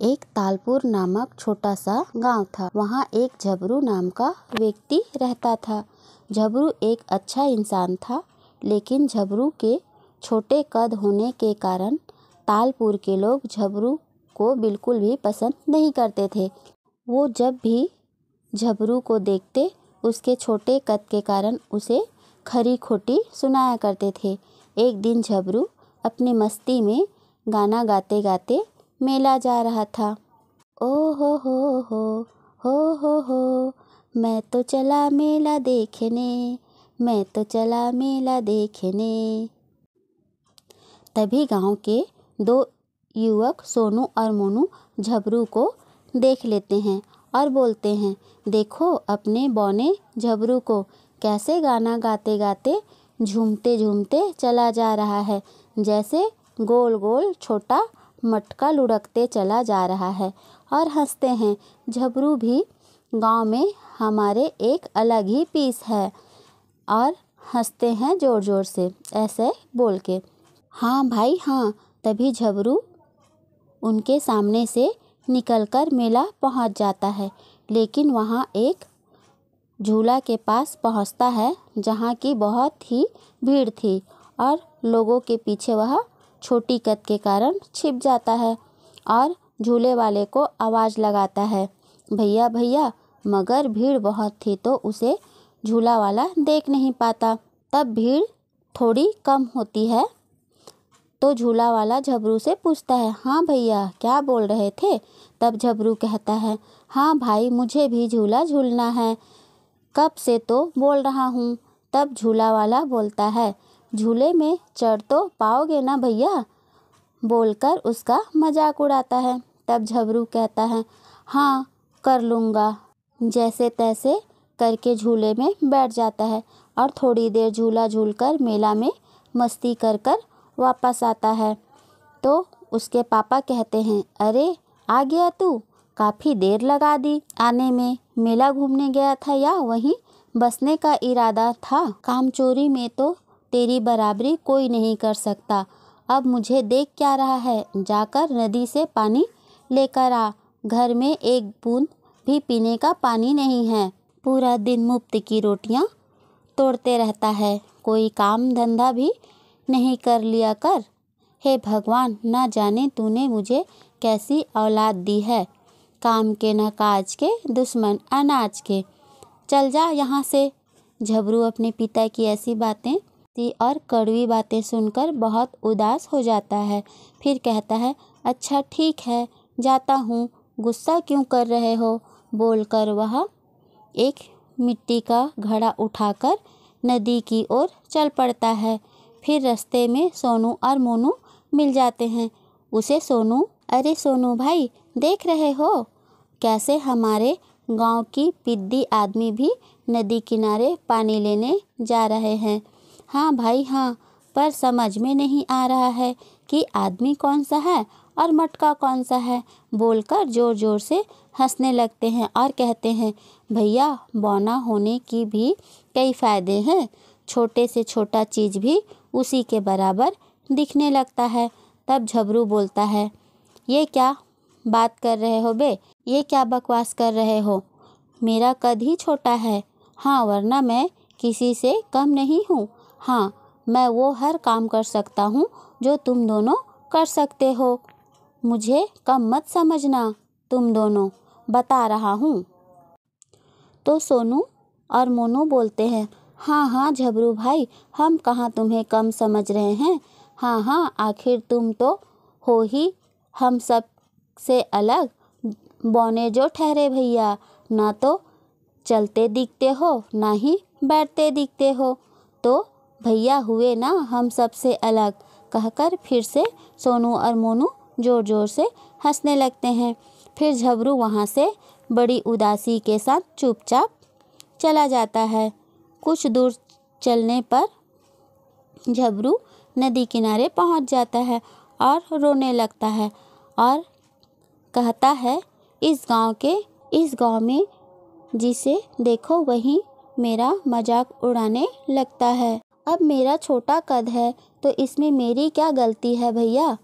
एक तालपुर नामक छोटा सा गांव था। वहाँ एक झबरू नाम का व्यक्ति रहता था। झबरू एक अच्छा इंसान था, लेकिन झबरू के छोटे कद होने के कारण तालपुर के लोग झबरू को बिल्कुल भी पसंद नहीं करते थे। वो जब भी झबरू को देखते, उसके छोटे कद के कारण उसे खरी खोटी सुनाया करते थे। एक दिन झबरू अपनी मस्ती में गाना गाते गाते मेला जा रहा था। ओ हो, मैं तो चला मेला देखने, मैं तो चला मेला देखने। तभी गांव के दो युवक सोनू और मोनू झबरू को देख लेते हैं और बोलते हैं, देखो अपने बौने झबरू को कैसे गाना गाते गाते झूमते झूमते चला जा रहा है, जैसे गोल गोल छोटा मटका लुढ़कते चला जा रहा है। और हंसते हैं, झबरू भी गांव में हमारे एक अलग ही पीस है। और हंसते हैं जोर जोर से ऐसे बोल के। हाँ भाई हाँ। तभी झबरू उनके सामने से निकलकर मेला पहुंच जाता है, लेकिन वहाँ एक झूला के पास पहुँचता है जहाँ की बहुत ही भीड़ थी और लोगों के पीछे वह छोटी कद के कारण छिप जाता है और झूले वाले को आवाज़ लगाता है, भैया भैया, मगर भीड़ बहुत थी तो उसे झूला वाला देख नहीं पाता। तब भीड़ थोड़ी कम होती है तो झूला वाला झबरू से पूछता है, हाँ भैया क्या बोल रहे थे? तब झबरू कहता है, हाँ भाई मुझे भी झूला झूलना है, कब से तो बोल रहा हूँ। तब झूला वाला बोलता है, झूले में चढ़ तो पाओगे ना भैया, बोलकर उसका मजाक उड़ाता है। तब झबरू कहता है, हाँ कर लूँगा। जैसे तैसे करके झूले में बैठ जाता है और थोड़ी देर झूला झूलकर मेला में मस्ती कर कर वापस आता है। तो उसके पापा कहते हैं, अरे आ गया तू, काफ़ी देर लगा दी आने में, मेला घूमने गया था या वहीं बसने का इरादा था? कामचोरी में तो तेरी बराबरी कोई नहीं कर सकता। अब मुझे देख क्या रहा है, जाकर नदी से पानी लेकर आ, घर में एक बूंद भी पीने का पानी नहीं है। पूरा दिन मुफ्त की रोटियां तोड़ते रहता है, कोई काम धंधा भी नहीं कर लिया कर। हे भगवान, ना जाने तूने मुझे कैसी औलाद दी है, काम के न काज के, दुश्मन अनाज के, चल जा यहाँ से। झबरू अपने पिता की ऐसी बातें और कड़वी बातें सुनकर बहुत उदास हो जाता है। फिर कहता है, अच्छा ठीक है जाता हूँ, गुस्सा क्यों कर रहे हो, बोलकर वह एक मिट्टी का घड़ा उठाकर नदी की ओर चल पड़ता है। फिर रास्ते में सोनू और मोनू मिल जाते हैं। उसे सोनू, अरे सोनू भाई देख रहे हो कैसे हमारे गांव की पिद्दी आदमी भी नदी किनारे पानी लेने जा रहे हैं? हाँ भाई हाँ, पर समझ में नहीं आ रहा है कि आदमी कौन सा है और मटका कौन सा है, बोलकर जोर जोर से हंसने लगते हैं और कहते हैं, भैया बौना होने की भी कई फ़ायदे हैं, छोटे से छोटा चीज़ भी उसी के बराबर दिखने लगता है। तब झबरू बोलता है, ये क्या बात कर रहे हो बे, ये क्या बकवास कर रहे हो, मेरा कद ही छोटा है। हाँ वरना मैं किसी से कम नहीं हूँ। हाँ मैं वो हर काम कर सकता हूँ जो तुम दोनों कर सकते हो, मुझे कम मत समझना तुम दोनों, बता रहा हूँ। तो सोनू और मोनू बोलते हैं, हाँ हाँ झबरू भाई, हम कहाँ तुम्हें कम समझ रहे हैं। हाँ हाँ, आखिर तुम तो हो ही हम सब से अलग, बौने जो ठहरे भैया, ना तो चलते दिखते हो ना ही बैठते दिखते हो, तो भैया हुए ना हम सब से अलग। कहकर फिर से सोनू और मोनू जोर जोर से हंसने लगते हैं। फिर झबरू वहाँ से बड़ी उदासी के साथ चुपचाप चला जाता है। कुछ दूर चलने पर झबरू नदी किनारे पहुँच जाता है और रोने लगता है और कहता है, इस गांव में जिसे देखो वही मेरा मजाक उड़ाने लगता है। अब मेरा छोटा कद है तो इसमें मेरी क्या गलती है भैया,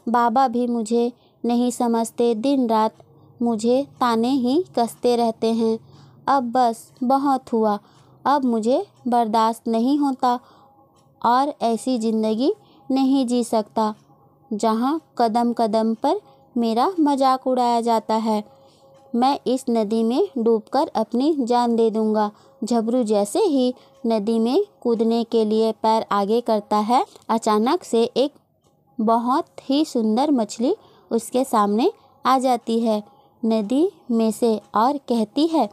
बाबा भी मुझे नहीं समझते, दिन रात मुझे ताने ही कसते रहते हैं। अब बस बहुत हुआ, अब मुझे बर्दाश्त नहीं होता और ऐसी ज़िंदगी नहीं जी सकता जहाँ कदम कदम पर मेरा मजाक उड़ाया जाता है। मैं इस नदी में डूबकर अपनी जान दे दूँगा। झबरू जैसे ही नदी में कूदने के लिए पैर आगे करता है, अचानक से एक बहुत ही सुंदर मछली उसके सामने आ जाती है नदी में से और कहती है,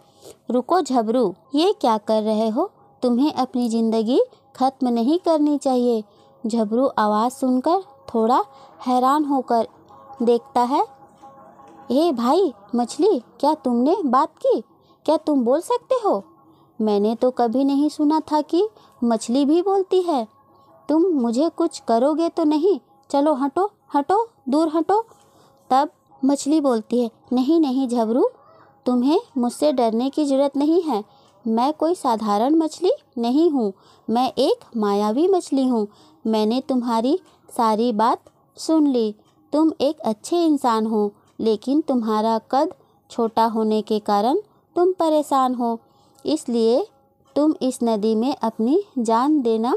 रुको झबरू, ये क्या कर रहे हो? तुम्हें अपनी ज़िंदगी ख़त्म नहीं करनी चाहिए। झबरू आवाज़ सुनकर थोड़ा हैरान होकर देखता है। हे भाई मछली, क्या तुमने बात की? क्या तुम बोल सकते हो? मैंने तो कभी नहीं सुना था कि मछली भी बोलती है। तुम मुझे कुछ करोगे तो नहीं? चलो हटो हटो, दूर हटो। तब मछली बोलती है, नहीं नहीं झबरू, तुम्हें मुझसे डरने की ज़रूरत नहीं है। मैं कोई साधारण मछली नहीं हूँ, मैं एक मायावी मछली हूँ। मैंने तुम्हारी सारी बात सुन ली। तुम एक अच्छे इंसान हो, लेकिन तुम्हारा कद छोटा होने के कारण तुम परेशान हो, इसलिए तुम इस नदी में अपनी जान देना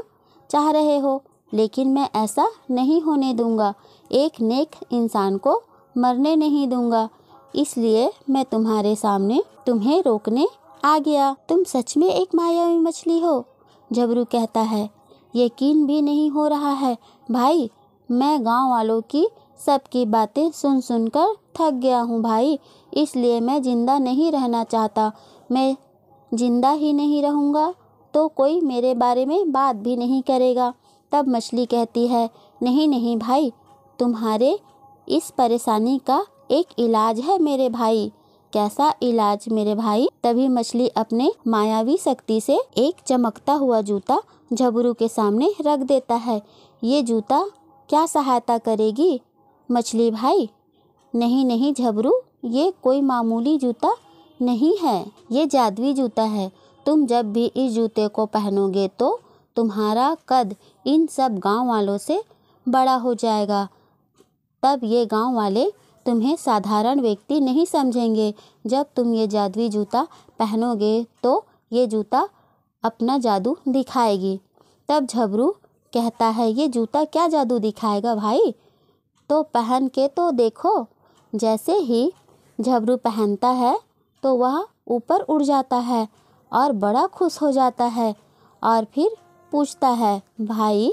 चाह रहे हो, लेकिन मैं ऐसा नहीं होने दूंगा। एक नेक इंसान को मरने नहीं दूंगा, इसलिए मैं तुम्हारे सामने तुम्हें रोकने आ गया। तुम सच में एक मायावी मछली हो? झबरू कहता है, यकीन भी नहीं हो रहा है भाई। मैं गांव वालों की सबकी बातें सुन सुनकर थक गया हूँ भाई, इसलिए मैं ज़िंदा नहीं रहना चाहता। मैं ज़िंदा ही नहीं रहूँगा तो कोई मेरे बारे में बात भी नहीं करेगा। तब मछली कहती है, नहीं नहीं भाई, तुम्हारे इस परेशानी का एक इलाज है मेरे भाई। कैसा इलाज मेरे भाई? तभी मछली अपने मायावी शक्ति से एक चमकता हुआ जूता झबरू के सामने रख देता है। ये जूता क्या सहायता करेगी मछली भाई? नहीं नहीं झबरू, ये कोई मामूली जूता नहीं है, ये जादुई जूता है। तुम जब भी इस जूते को पहनोगे तो तुम्हारा कद इन सब गांव वालों से बड़ा हो जाएगा। तब ये गांव वाले तुम्हें साधारण व्यक्ति नहीं समझेंगे। जब तुम ये जादुई जूता पहनोगे तो ये जूता अपना जादू दिखाएगी। तब झबरू कहता है, ये जूता क्या जादू दिखाएगा भाई? तो पहन के तो देखो। जैसे ही झबरू पहनता है तो वह ऊपर उड़ जाता है और बड़ा खुश हो जाता है और फिर पूछता है, भाई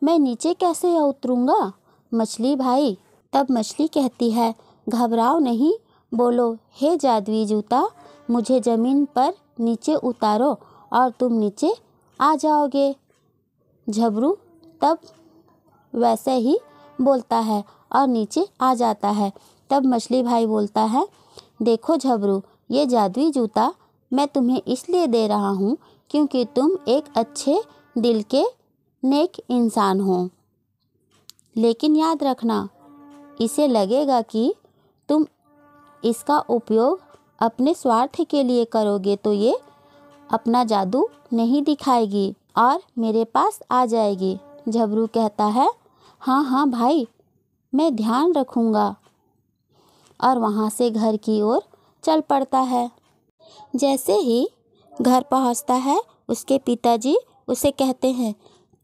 मैं नीचे कैसे उतरूँगा मछली भाई? तब मछली कहती है, घबराओ नहीं, बोलो, हे जादुई जूता, मुझे ज़मीन पर नीचे उतारो और तुम नीचे आ जाओगे। झबरू तब वैसे ही बोलता है और नीचे आ जाता है। तब मछली भाई बोलता है, देखो झबरू, ये जादुई जूता मैं तुम्हें इसलिए दे रहा हूँ क्योंकि तुम एक अच्छे दिल के नेक इंसान हो। लेकिन याद रखना, इसे लगेगा कि तुम इसका उपयोग अपने स्वार्थ के लिए करोगे तो ये अपना जादू नहीं दिखाएगी और मेरे पास आ जाएगी। झबरू कहता है, हाँ हाँ भाई, मैं ध्यान रखूँगा, और वहाँ से घर की ओर चल पड़ता है। जैसे ही घर पहुँचता है, उसके पिताजी उसे कहते हैं,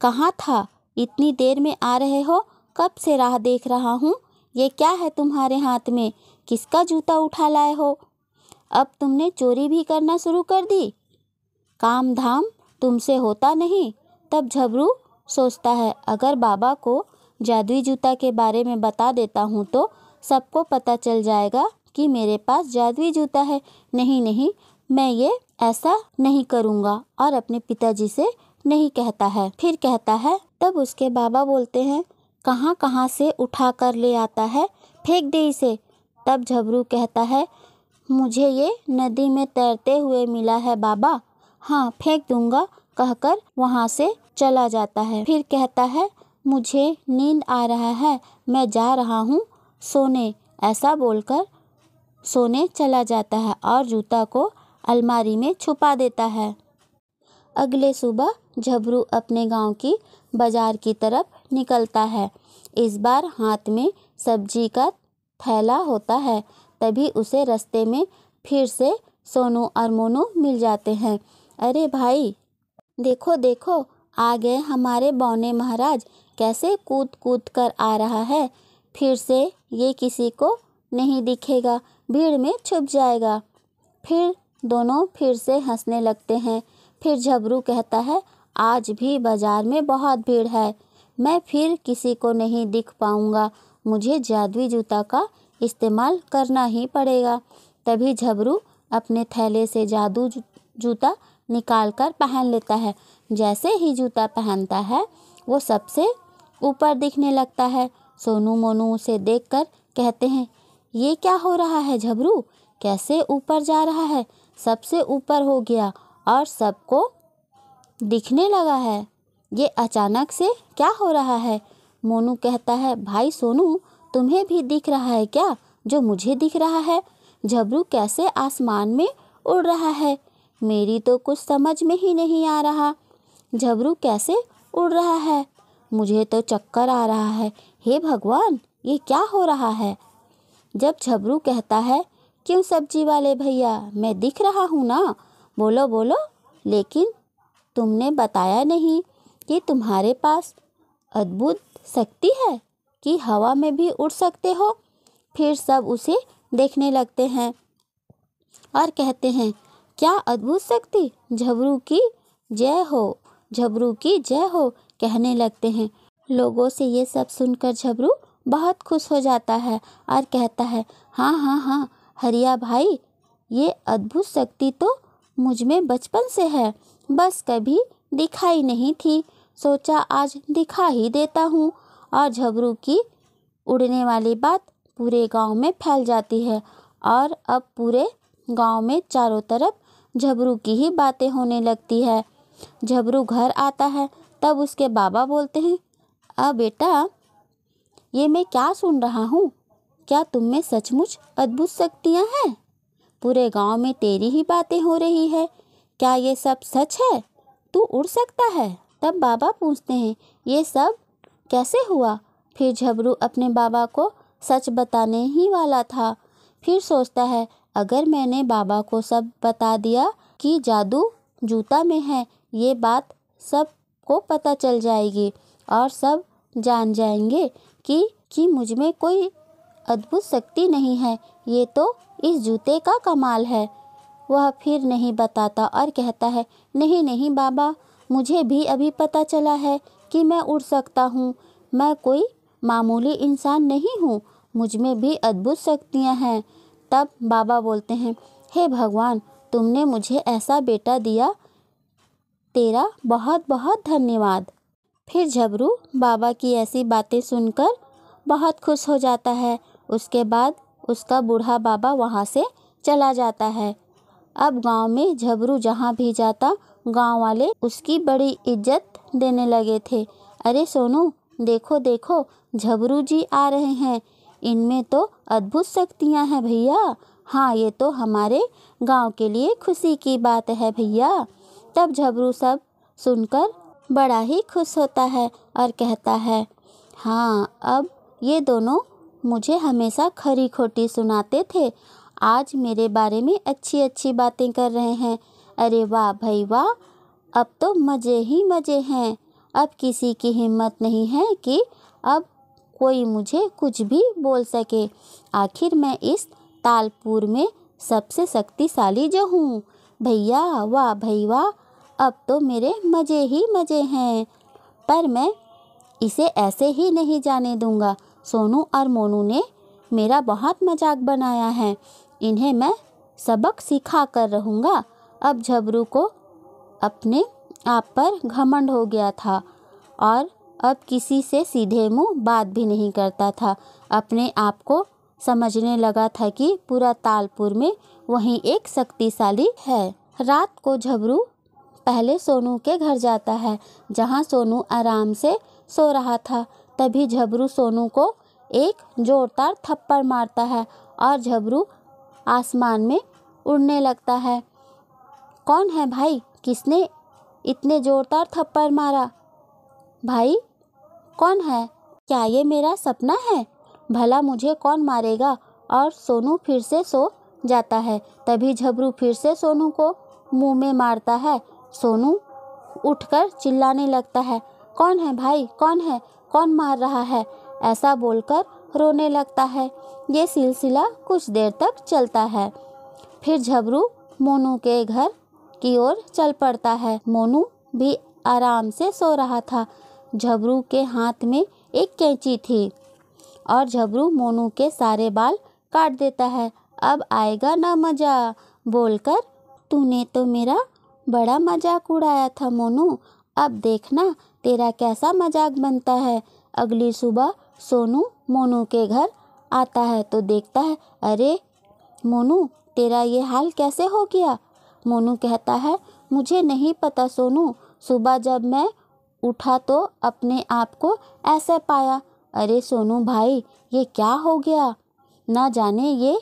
कहाँ था? इतनी देर में आ रहे हो? कब से राह देख रहा हूँ। ये क्या है तुम्हारे हाथ में? किसका जूता उठा लाए हो? अब तुमने चोरी भी करना शुरू कर दी। काम धाम तुमसे होता नहीं। तब झबरू सोचता है, अगर बाबा को जादुई जूता के बारे में बता देता हूँ तो सबको पता चल जाएगा कि मेरे पास जादुई जूता है। नहीं नहीं, मैं ये ऐसा नहीं करूँगा, और अपने पिताजी से नहीं कहता है। फिर कहता है, तब उसके बाबा बोलते हैं, कहाँ कहाँ से उठा कर ले आता है, फेंक दे इसे। तब झबरू कहता है, मुझे ये नदी में तैरते हुए मिला है बाबा। हाँ, फेंक दूंगा, कहकर वहाँ से चला जाता है। फिर कहता है, मुझे नींद आ रहा है, मैं जा रहा हूँ सोने। ऐसा बोलकर सोने चला जाता है और जूता को अलमारी में छुपा देता है। अगले सुबह झबरू अपने गांव की बाजार की तरफ निकलता है। इस बार हाथ में सब्जी का थैला होता है। तभी उसे रास्ते में फिर से सोनू और मोनू मिल जाते हैं। अरे भाई, देखो देखो, आ गए हमारे बौने महाराज, कैसे कूद कूद कर आ रहा है। फिर से ये किसी को नहीं दिखेगा, भीड़ में छुप जाएगा। फिर दोनों फिर से हंसने लगते हैं। फिर झबरू कहता है, आज भी बाजार में बहुत भीड़ है, मैं फिर किसी को नहीं दिख पाऊंगा, मुझे जादुई जूता का इस्तेमाल करना ही पड़ेगा। तभी झबरू अपने थैले से जादू जूता निकालकर पहन लेता है। जैसे ही जूता पहनता है वो सबसे ऊपर दिखने लगता है। सोनू मोनू उसे देखकर कहते हैं, ये क्या हो रहा है झबरू, कैसे ऊपर जा रहा है, सबसे ऊपर हो गया और सबको दिखने लगा है, ये अचानक से क्या हो रहा है। मोनू कहता है, भाई सोनू, तुम्हें भी दिख रहा है क्या जो मुझे दिख रहा है। झबरू कैसे आसमान में उड़ रहा है, मेरी तो कुछ समझ में ही नहीं आ रहा। झबरू कैसे उड़ रहा है, मुझे तो चक्कर आ रहा है। हे भगवान, ये क्या हो रहा है। जब झबरू कहता है, क्यों सब्जी वाले भैया, मैं दिख रहा हूँ ना, बोलो बोलो, लेकिन तुमने बताया नहीं कि तुम्हारे पास अद्भुत शक्ति है कि हवा में भी उड़ सकते हो। फिर सब उसे देखने लगते हैं और कहते हैं, क्या अद्भुत शक्ति, झबरू की जय हो, झबरू की जय हो, कहने लगते हैं। लोगों से ये सब सुनकर झबरू बहुत खुश हो जाता है और कहता है, हाँ हाँ हाँ हरिया भाई, ये अद्भुत शक्ति तो मुझ में बचपन से है, बस कभी दिखाई नहीं थी, सोचा आज दिखा ही देता हूँ। और झबरू की उड़ने वाली बात पूरे गांव में फैल जाती है और अब पूरे गांव में चारों तरफ झबरू की ही बातें होने लगती है। झबरू घर आता है तब उसके बाबा बोलते हैं, बेटा, ये मैं क्या सुन रहा हूँ, क्या तुम में सचमुच अद्भुत शक्तियाँ हैं। पूरे गांव में तेरी ही बातें हो रही है, क्या ये सब सच है, तू उड़ सकता है। तब बाबा पूछते हैं, ये सब कैसे हुआ। फिर झबरू अपने बाबा को सच बताने ही वाला था, फिर सोचता है, अगर मैंने बाबा को सब बता दिया कि जादू जूता में है, ये बात सबको पता चल जाएगी और सब जान जाएंगे कि मुझ में कोई अद्भुत शक्ति नहीं है, ये तो इस जूते का कमाल है। वह फिर नहीं बताता और कहता है, नहीं नहीं बाबा, मुझे भी अभी पता चला है कि मैं उड़ सकता हूँ, मैं कोई मामूली इंसान नहीं हूँ, मुझ में भी अद्भुत शक्तियाँ हैं। तब बाबा बोलते हैं, हे भगवान, तुमने मुझे ऐसा बेटा दिया, तेरा बहुत बहुत धन्यवाद। फिर झबरू बाबा की ऐसी बातें सुनकर बहुत खुश हो जाता है। उसके बाद उसका बूढ़ा बाबा वहाँ से चला जाता है। अब गांव में झबरू जहाँ भी जाता, गांव वाले उसकी बड़ी इज्जत देने लगे थे। अरे सोनू, देखो देखो, झबरू जी आ रहे हैं, इनमें तो अद्भुत शक्तियाँ हैं भैया। हाँ, ये तो हमारे गांव के लिए खुशी की बात है भैया। तब झबरू सब सुनकर बड़ा ही खुश होता है और कहता है, हाँ, अब ये दोनों मुझे हमेशा खरी खोटी सुनाते थे, आज मेरे बारे में अच्छी अच्छी बातें कर रहे हैं। अरे वाह भाई वाह, अब तो मज़े ही मज़े हैं। अब किसी की हिम्मत नहीं है कि अब कोई मुझे कुछ भी बोल सके। आखिर मैं इस तालपुर में सबसे शक्तिशाली जो हूँ। भैया वाह भाई वाह, अब तो मेरे मज़े ही मज़े हैं। पर मैं इसे ऐसे ही नहीं जाने दूंगा। सोनू और मोनू ने मेरा बहुत मजाक बनाया है, इन्हें मैं सबक सिखा कर रहूँगा। अब झबरू को अपने आप पर घमंड हो गया था और अब किसी से सीधे मुंह बात भी नहीं करता था। अपने आप को समझने लगा था कि पूरा तालपुर में वही एक शक्तिशाली है। रात को झबरू पहले सोनू के घर जाता है, जहाँ सोनू आराम से सो रहा था। तभी झबरू सोनू को एक जोरदार थप्पड़ मारता है और झबरू आसमान में उड़ने लगता है। कौन है भाई, किसने इतने जोरदार थप्पड़ मारा? भाई कौन है? क्या ये मेरा सपना है? भला मुझे कौन मारेगा। और सोनू फिर से सो जाता है। तभी झबरू फिर से सोनू को मुंह में मारता है। सोनू उठकर चिल्लाने लगता है, कौन है भाई, कौन है, कौन मार रहा है, ऐसा बोलकर रोने लगता है। ये सिलसिला कुछ देर तक चलता है। फिर झबरू मोनू के घर की ओर चल पड़ता है। मोनू भी आराम से सो रहा था। झबरू के हाथ में एक कैंची थी और झबरू मोनू के सारे बाल काट देता है। अब आएगा ना मज़ा बोलकर, तूने तो मेरा बड़ा मजाक उड़ाया था मोनू, अब देखना तेरा कैसा मजाक बनता है। अगली सुबह सोनू मोनू के घर आता है तो देखता है, अरे मोनू तेरा ये हाल कैसे हो गया। मोनू कहता है, मुझे नहीं पता सोनू, सुबह जब मैं उठा तो अपने आप को ऐसे पाया। अरे सोनू भाई, ये क्या हो गया, ना जाने ये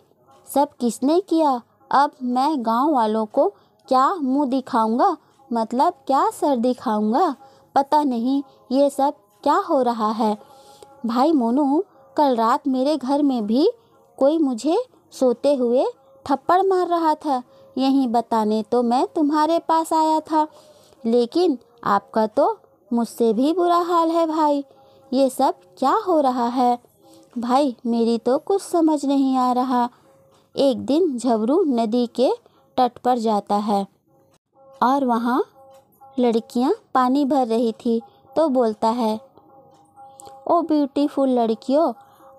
सब किसने किया। अब मैं गांव वालों को क्या मुंह दिखाऊंगा, मतलब क्या सर दिखाऊंगा, पता नहीं ये सब क्या हो रहा है। भाई मोनू, कल रात मेरे घर में भी कोई मुझे सोते हुए थप्पड़ मार रहा था, यही बताने तो मैं तुम्हारे पास आया था, लेकिन आपका तो मुझसे भी बुरा हाल है भाई। ये सब क्या हो रहा है भाई, मेरी तो कुछ समझ नहीं आ रहा। एक दिन झबरू नदी के तट पर जाता है और वहाँ लड़कियाँ पानी भर रही थी तो बोलता है, ओ ब्यूटीफुल लड़कियों,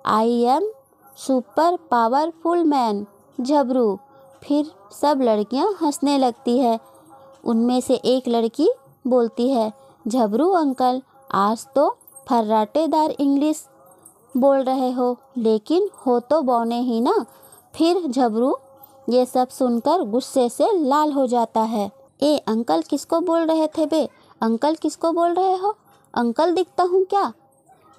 I am super powerful man झबरू। फिर सब लड़कियाँ हंसने लगती है। उनमें से एक लड़की बोलती है, झबरू अंकल, आज तो फर्राटेदार इंग्लिश बोल रहे हो, लेकिन हो तो बौने ही ना। फिर झबरू ये सब सुनकर गुस्से से लाल हो जाता है। ए अंकल किसको बोल रहे थे बे, अंकल किसको बोल रहे हो, अंकल दिखता हूँ क्या,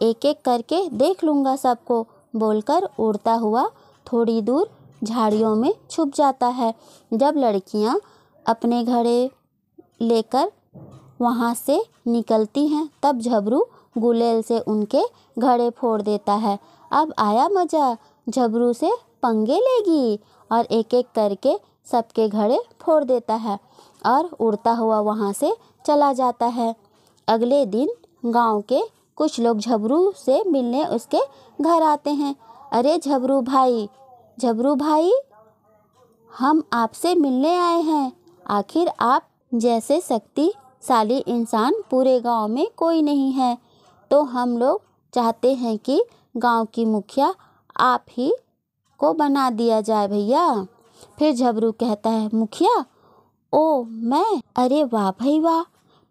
एक एक करके देख लूँगा सबको बोलकर उड़ता हुआ थोड़ी दूर झाड़ियों में छुप जाता है। जब लड़कियाँ अपने घड़े लेकर वहाँ से निकलती हैं तब झबरू गुलेल से उनके घड़े फोड़ देता है। अब आया मज़ा, झबरू से पंगे लेगी और एक एक करके सबके घड़े फोड़ देता है और उड़ता हुआ वहाँ से चला जाता है। अगले दिन गांव के कुछ लोग झबरू से मिलने उसके घर आते हैं। अरे झबरू भाई, हम आपसे मिलने आए हैं। आखिर आप जैसे शक्तिशाली इंसान पूरे गांव में कोई नहीं है, तो हम लोग चाहते हैं कि गांव की मुखिया आप ही को बना दिया जाए भैया। फिर झबरू कहता है, मुखिया, ओ मैं, अरे वाह भाई वाह,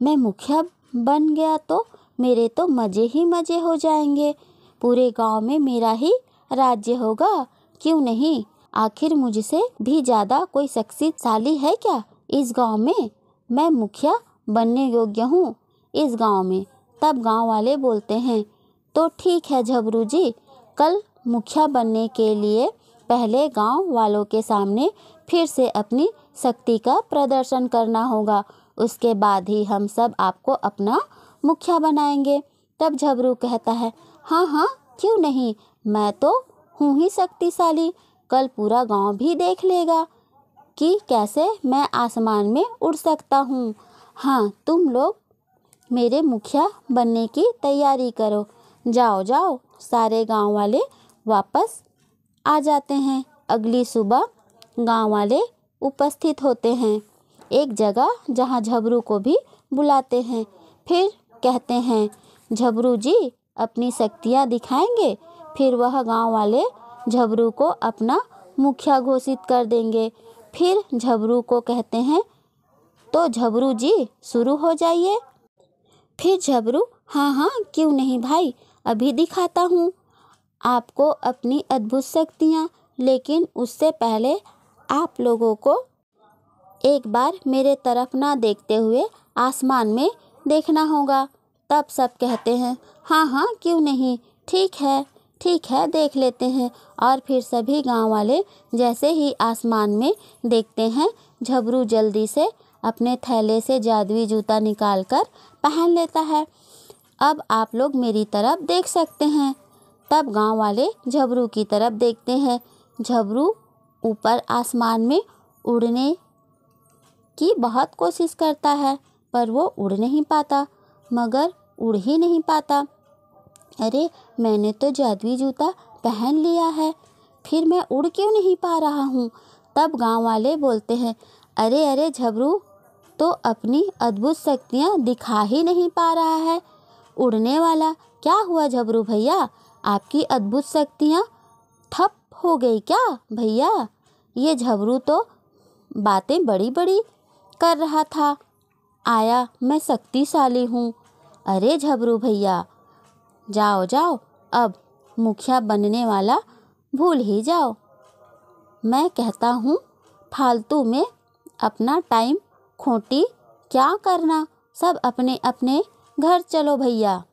मैं मुखिया बन गया तो मेरे तो मज़े ही मज़े हो जाएंगे, पूरे गांव में मेरा ही राज्य होगा, क्यों नहीं। आखिर मुझसे भी ज़्यादा कोई शक्तिशाली है क्या इस गांव में, मैं मुखिया बनने योग्य हूँ इस गांव में। तब गांव वाले बोलते हैं, तो ठीक है झबरू जी, कल मुखिया बनने के लिए पहले गांव वालों के सामने फिर से अपनी शक्ति का प्रदर्शन करना होगा, उसके बाद ही हम सब आपको अपना मुखिया बनाएंगे। तब झबरू कहता है, हाँ हाँ क्यों नहीं, मैं तो हूँ ही शक्तिशाली, कल पूरा गांव भी देख लेगा कि कैसे मैं आसमान में उड़ सकता हूँ। हाँ, तुम लोग मेरे मुखिया बनने की तैयारी करो, जाओ जाओ। सारे गांव वाले वापस आ जाते हैं। अगली सुबह गांव वाले उपस्थित होते हैं एक जगह जहां झबरू को भी बुलाते हैं। फिर कहते हैं, झबरू जी अपनी शक्तियाँ दिखाएंगे। फिर वह गांव वाले झबरू को अपना मुखिया घोषित कर देंगे। फिर झबरू को कहते हैं, तो झबरू जी शुरू हो जाइए। फिर झबरू, हाँ हाँ क्यों नहीं भाई, अभी दिखाता हूँ आपको अपनी अद्भुत शक्तियाँ, लेकिन उससे पहले आप लोगों को एक बार मेरे तरफ ना देखते हुए आसमान में देखना होगा। तब सब कहते हैं, हाँ हाँ क्यों नहीं, ठीक है देख लेते हैं। और फिर सभी गांव वाले जैसे ही आसमान में देखते हैं, झबरू जल्दी से अपने थैले से जादुई जूता निकालकर पहन लेता है। अब आप लोग मेरी तरफ देख सकते हैं। तब गांव वाले झबरू की तरफ देखते हैं। झबरू ऊपर आसमान में उड़ने की बहुत कोशिश करता है, पर वो उड़ नहीं पाता, मगर उड़ ही नहीं पाता। अरे, मैंने तो जादुई जूता पहन लिया है, फिर मैं उड़ क्यों नहीं पा रहा हूँ। तब गांव वाले बोलते हैं, अरे अरे झबरू तो अपनी अद्भुत शक्तियाँ दिखा ही नहीं पा रहा है। उड़ने वाला, क्या हुआ झबरू भैया, आपकी अद्भुत शक्तियाँ ठप हो गई क्या भैया। ये झबरू तो बातें बड़ी बड़ी कर रहा था, आया मैं शक्तिशाली हूँ। अरे झबरू भैया, जाओ जाओ, अब मुखिया बनने वाला भूल ही जाओ। मैं कहता हूँ फालतू में अपना टाइम खोटी क्या करना, सब अपने अपने घर चलो भैया।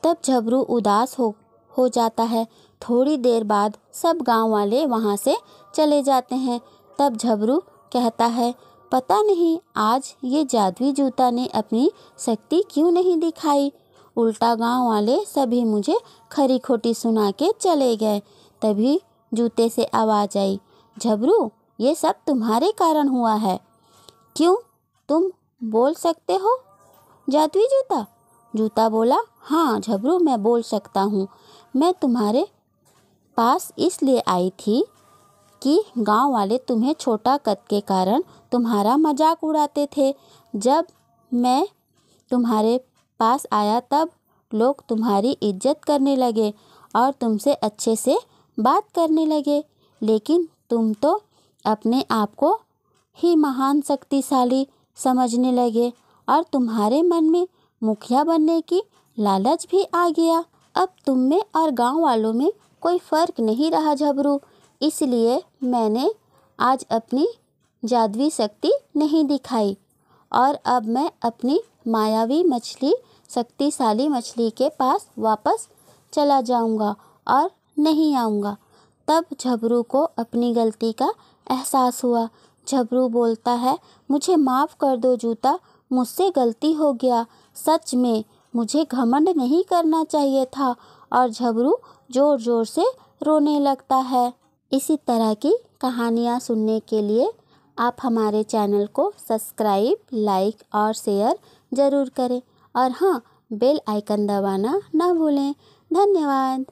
तब झबरू उदास हो जाता है। थोड़ी देर बाद सब गांव वाले वहाँ से चले जाते हैं। तब झबरू कहता है, पता नहीं आज ये जादुई जूता ने अपनी शक्ति क्यों नहीं दिखाई। उल्टा गांव वाले सभी मुझे खरी खोटी सुना के चले गए। तभी जूते से आवाज़ आई, झबरू ये सब तुम्हारे कारण हुआ है। क्यों, तुम बोल सकते हो जादुई जूता। जूता बोला, हाँ झबरू मैं बोल सकता हूँ। मैं तुम्हारे पास इसलिए आई थी कि गांव वाले तुम्हें छोटा कद के कारण तुम्हारा मजाक उड़ाते थे। जब मैं तुम्हारे पास आया तब लोग तुम्हारी इज्जत करने लगे और तुमसे अच्छे से बात करने लगे, लेकिन तुम तो अपने आप को ही महान शक्तिशाली समझने लगे और तुम्हारे मन में मुखिया बनने की लालच भी आ गया। अब तुम में और गांव वालों में कोई फ़र्क नहीं रहा झबरू, इसलिए मैंने आज अपनी जादुई शक्ति नहीं दिखाई और अब मैं अपनी मायावी मछली, शक्तिशाली मछली के पास वापस चला जाऊंगा और नहीं आऊँगा। तब झबरू को अपनी गलती का एहसास हुआ। झबरू बोलता है, मुझे माफ़ कर दो जूता, मुझसे गलती हो गया। सच में मुझे घमंड नहीं करना चाहिए था। और झबरू ज़ोर ज़ोर से रोने लगता है। इसी तरह की कहानियाँ सुनने के लिए आप हमारे चैनल को सब्सक्राइब, लाइक और शेयर ज़रूर करें और हाँ, बेल आइकन दबाना ना भूलें। धन्यवाद।